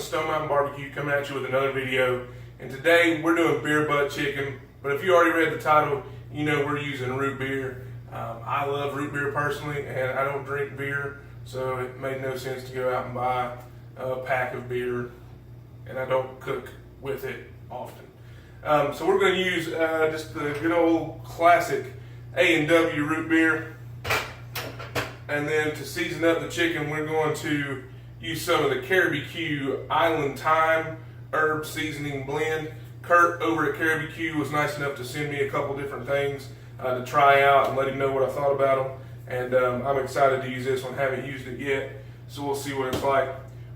Stone Mountain Barbecue coming at you with another video. And today we're doing beer butt chicken. But if you already read the title, you know we're using root beer. I love root beer personally, and I don't drink beer, so it made no sense to go out and buy a pack of beer, and I don't cook with it often. So we're going to use just the good old classic A&W root beer. And then to season up the chicken, we're going to use some of the Caribeque Island Thyme herb seasoning blend. Kurt over at Caribeque was nice enough to send me a couple different things to try out and let him know what I thought about them. And I'm excited to use this one. Haven't used it yet, so we'll see what it's like.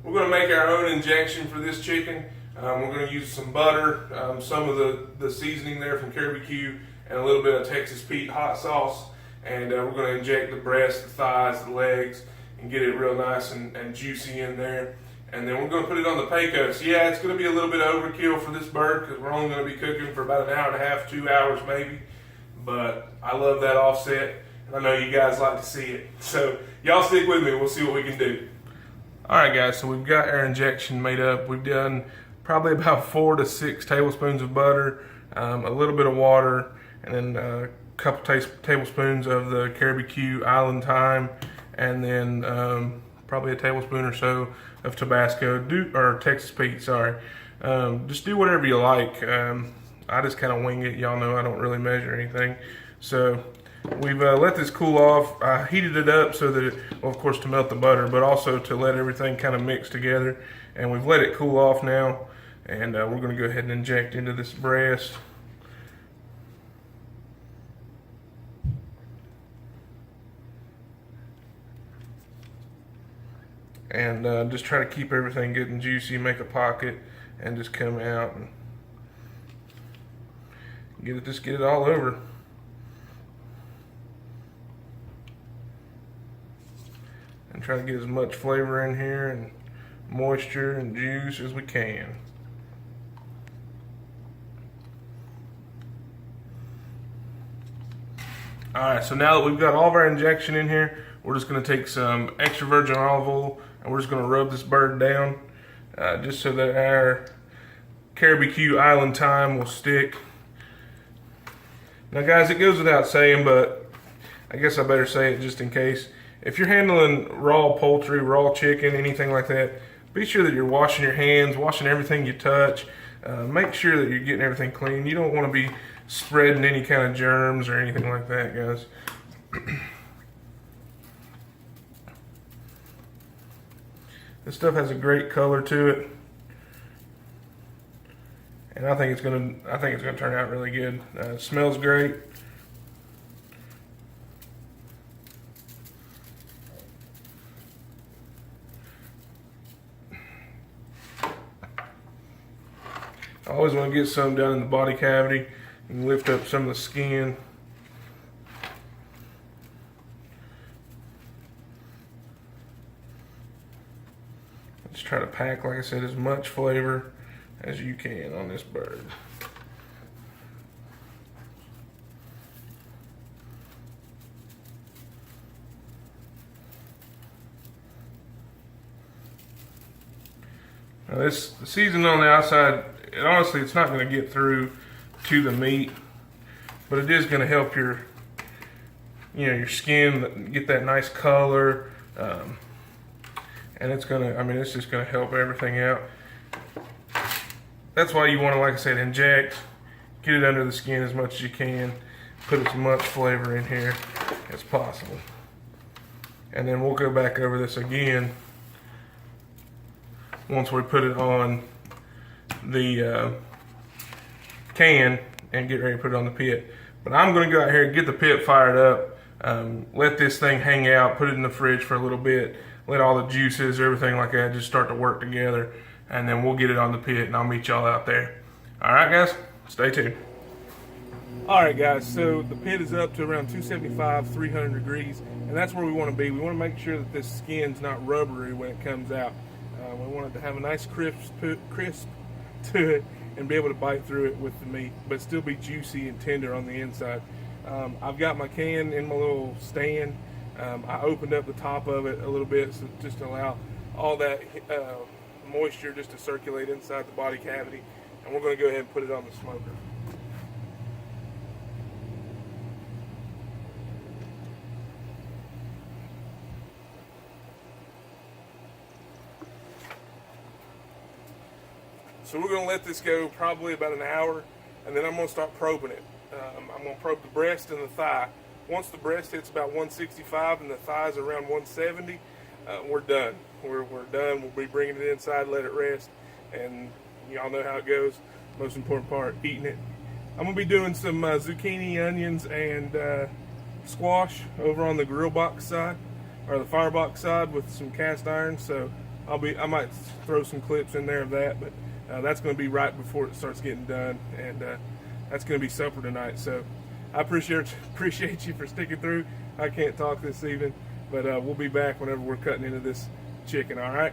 We're going to make our own injection for this chicken. We're going to use some butter, some of the seasoning there from Caribeque, and a little bit of Texas Pete hot sauce. And we're going to inject the breast, the thighs, the legs, and get it real nice and juicy in there. And then we're going to put it on the Pecos. So yeah, it's going to be a little bit of overkill for this bird because we're only going to be cooking for about an hour and a half, 2 hours maybe. But I love that offset, and I know you guys like to see it. So y'all stick with me. We'll see what we can do. All right, guys, so we've got our injection made up. We've done probably about 4 to 6 tablespoons of butter, a little bit of water, and then couple tablespoons of the Caribeque Island Thyme, and then probably a tablespoon or so of Tabasco, or Texas Pete, sorry. Just do whatever you like. I just kind of wing it. Y'all know I don't really measure anything. So we've let this cool off. I heated it up so that well, of course, to melt the butter, but also to let everything kind of mix together. And we've let it cool off now, and we're going to go ahead and inject into this breast. And just try to keep everything good and juicy, make a pocket, and just come out and get it all over. And try to get as much flavor in here and moisture and juice as we can. Alright, so now that we've got all of our injection in here, we're just going to take some extra virgin olive oil and we're just going to rub this bird down just so that our Caribeque Island Thyme will stick. Now guys, it goes without saying, but I guess I better say it just in case. If you're handling raw poultry, raw chicken, anything like that, be sure that you're washing your hands, washing everything you touch. Make sure that you're getting everything clean. You don't want to be spreading any kind of germs or anything like that, guys. This stuff has a great color to it, and I think it's gonna turn out really good. It smells great. I always want to get some down in the body cavity and lift up some of the skin. Just try to pack, like I said, as much flavor as you can on this bird. Now the seasoning on the outside, honestly, it's not going to get through to the meat, but it is going to help your skin get that nice color. And it's just gonna help everything out. That's why you want to, like I said, inject, get it under the skin as much as you can, put as much flavor in here as possible. And then we'll go back over this again once we put it on the can and get ready to put it on the pit. But I'm gonna go out here and get the pit fired up, let this thing hang out, put it in the fridge for a little bit, let all the juices, everything like that, just start to work together, and then we'll get it on the pit, and I'll meet y'all out there. All right, guys, stay tuned. All right, guys, so the pit is up to around 275, 300 degrees, and that's where we want to be. We want to make sure that this skin's not rubbery when it comes out. We want it to have a nice crisp to it and be able to bite through it with the meat, but still be juicy and tender on the inside. I've got my can in my little stand. I opened up the top of it a little bit so just to allow all that moisture just to circulate inside the body cavity. And we're going to go ahead and put it on the smoker. So we're going to let this go probably about an hour, and then I'm going to start probing it. I'm going to probe the breast and the thigh. Once the breast hits about 165 and the thighs around 170, we're done. We're done. We'll be bringing it inside, let it rest, and y'all know how it goes. Most important part, eating it. I'm going to be doing some zucchini, onions, and squash over on the grill box side, or the firebox side, with some cast iron. So I might throw some clips in there of that, but that's going to be right before it starts getting done, and that's going to be supper tonight. So I appreciate you for sticking through. I can't talk this evening, but we'll be back whenever we're cutting into this chicken, all right?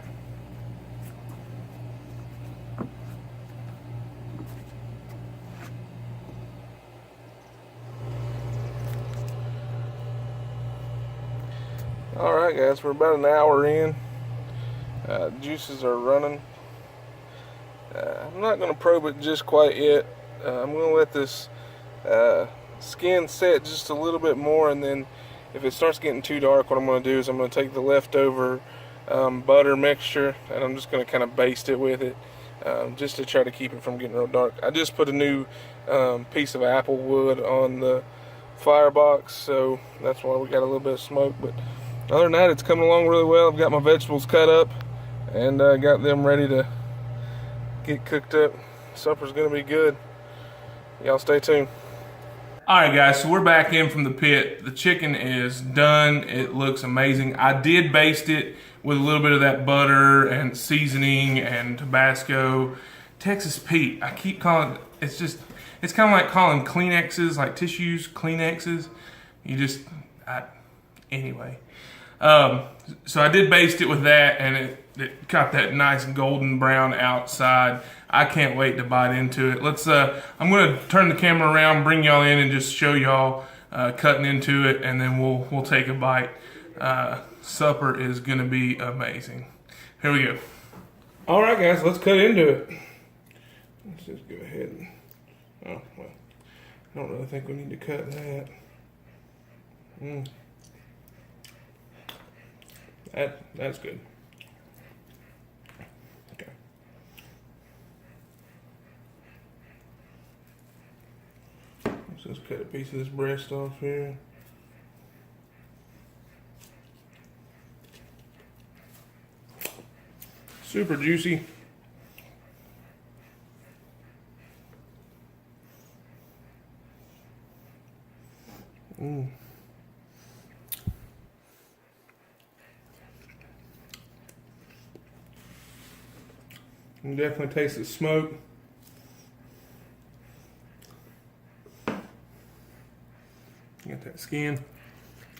All right, guys, we're about an hour in. Juices are running. I'm not going to probe it just quite yet. I'm going to let this skin set just a little bit more, and then if it starts getting too dark, what I'm going to do is I'm going to take the leftover butter mixture, and I'm just going to kind of baste it with it, just to try to keep it from getting real dark. I just put a new piece of apple wood on the firebox, so that's why we got a little bit of smoke. But other than that, it's coming along really well. I've got my vegetables cut up and got them ready to get cooked up. Supper's gonna be good. Y'all stay tuned. All right, guys, so we're back in from the pit. The chicken is done. It looks amazing. I did baste it with a little bit of that butter and seasoning and Tabasco. Texas Pete, I keep calling it, it's kind of like calling Kleenexes, like tissues, Kleenexes. Anyway. So I did baste it with that, and it got that nice golden brown outside. I can't wait to bite into it. I'm gonna turn the camera around, bring y'all in, and just show y'all cutting into it, and then we'll take a bite. Supper is gonna be amazing. Here we go. All right, guys, let's cut into it. Let's just go ahead and, oh, well, I don't really think we need to cut that. That's good. Okay. Let's just cut a piece of this breast off here. Super juicy. You can definitely taste the smoke. Got that skin.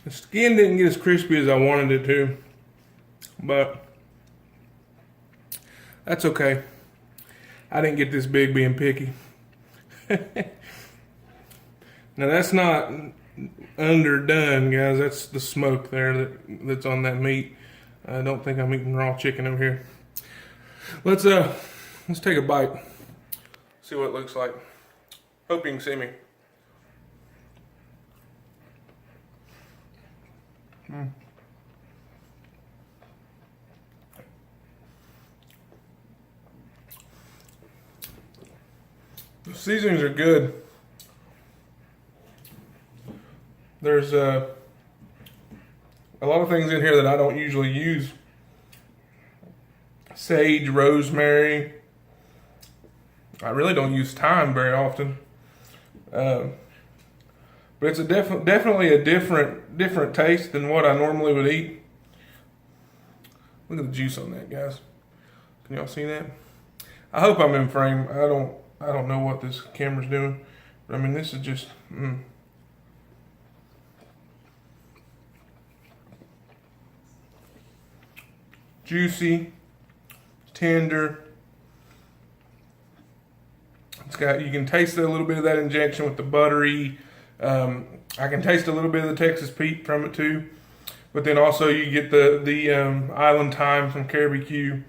The skin didn't get as crispy as I wanted it to, but that's okay. I didn't get this big being picky. Now that's not underdone, guys. That's the smoke there that's on that meat. I don't think I'm eating raw chicken over here. Let's take a bite. See what it looks like. Hope you can see me. The seasonings are good. There's a lot of things in here that I don't usually use. Sage, rosemary. I really don't use thyme very often, but it's definitely a different taste than what I normally would eat. Look at the juice on that, guys. Can y'all see that? I hope I'm in frame. I don't know what this camera's doing, but I mean, this is just juicy, tender. You can taste a little bit of that injection with the buttery. I can taste a little bit of the Texas Pete from it too, but then also you get the island thyme from Caribeque.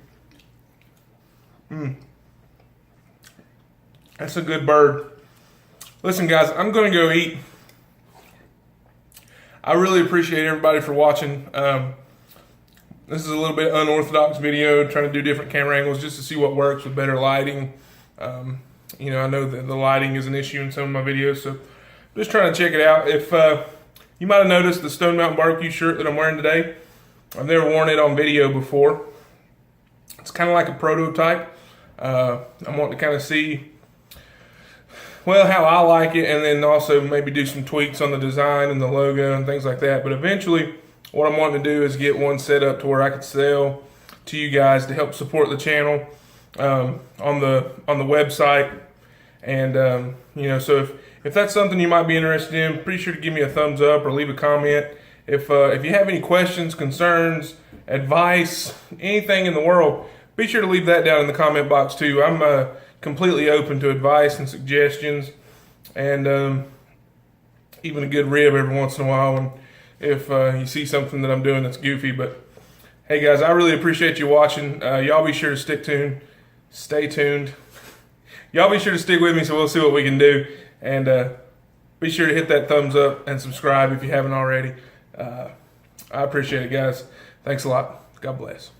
That's a good bird. Listen, guys, I'm going to go eat. I really appreciate everybody for watching. This is a little bit unorthodox video, trying to do different camera angles just to see what works with better lighting. You know, I know that the lighting is an issue in some of my videos, so just trying to check it out. If you might have noticed the Stone Mountain Barbecue shirt that I'm wearing today, I've never worn it on video before. It's kind of like a prototype. I'm wanting to kind of see, well, how I like it, and then also maybe do some tweaks on the design and the logo and things like that. But eventually, what I'm wanting to do is get one set up to where I could sell to you guys to help support the channel on the website. And you know, so if that's something you might be interested in, pretty sure to give me a thumbs up or leave a comment. If you have any questions, concerns, advice, anything in the world, be sure to leave that down in the comment box too. I'm completely open to advice and suggestions, and even a good rib every once in a while when if you see something that I'm doing that's goofy. But hey guys, I really appreciate you watching. Y'all be sure to stay tuned. Y'all be sure to stick with me, so we'll see what we can do. And be sure to hit that thumbs up and subscribe if you haven't already. I appreciate it, guys. Thanks a lot. God bless.